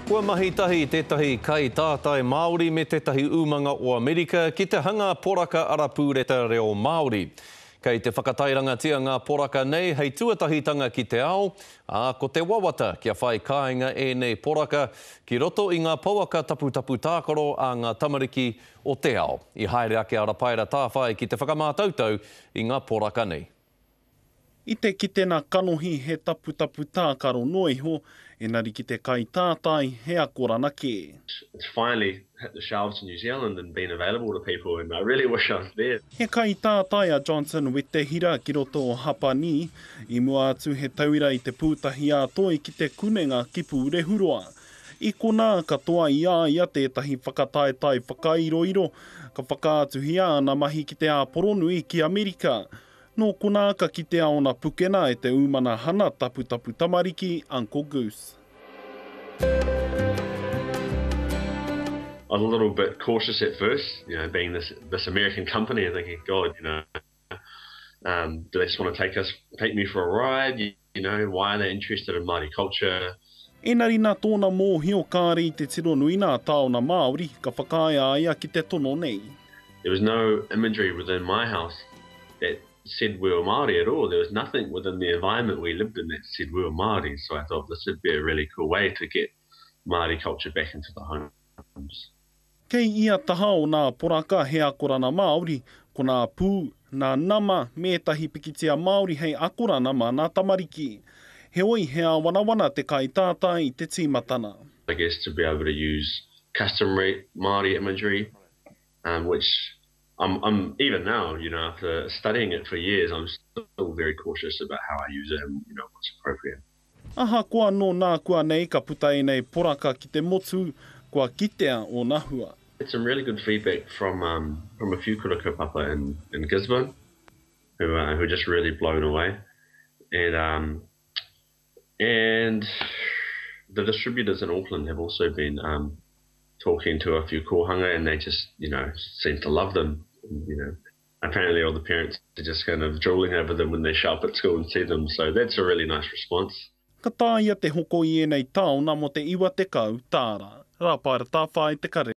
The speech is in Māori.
Kua mahitahi tētahi kai tātai Māori me tētahi umanga o Amerika ki te hanga poraka arapūreta reo Māori. Kei te whakatairangatia ngā poraka nei hei tuatahitanga ki te ao, ko te wawata kia whai kāinga e nei poraka ki roto i ngā pauaka taputapu tākaro a ngā tamariki o te ao. I haere ake arapaira tāwhai ki te whakamātautau i ngā poraka nei. I te kitena kanohi he taputapu tākaro noiho, engari ki te kai tātai he akorana ke. It's finally hit the shelves in New Zealand and been available to people, and I really wish I was there. He kai tātai a Johnson with te hira ki roto o Hapani, I mua atu he tauira I te pūtahi a toi ki te kunenga kipu rehuroa. I kona katoa ia tētahi whakataetai whakairoiro, ka whakaatuhi ana mahi ki te āporonui ki Amerika. No kona ka ki te aona pukena e te umana hana taputapu tamariki, Uncle Goose. I was a little bit cautious at first, being this American company, and thinking, God, do they just want to take me for a ride? Why are they interested in Māori culture? Engari nā tōna mōhio kāri te tironuina tāona Māori, ka whakaia ia ki te tono nei. There was no imagery within my house that said we were Māori at all. There was nothing within the environment we lived in that said we were Māori. So I thought this would be a really cool way to get Māori culture back into the homes. Kei ia taha o nā poraka he akorana Māori, ko nā pū, nā nama, mētahi pikitia Māori hei akorana mā nā tamariki. He oi hea wanawana te kai tātai I te tīmatana. I guess to be able to use customary Māori imagery, which I'm even now, after studying it for years, I'm still very cautious about how I use it and what's appropriate. Aha koa no nā kua nei ka puta e nei poraka ki te motu, kua kitea o nahua. It's some really good feedback from a few kura kaupapa in Gisborne, who are just really blown away, and the distributors in Auckland have also been talking to a few kohanga, and they just seem to love them. Apparently all the parents are just kind of drooling over them when they show up at school and see them, so that's a really nice response. Ka tā ia te hoko I enei tāona mo te iwa te kau tāra. Rāpaira tāwhai te kare.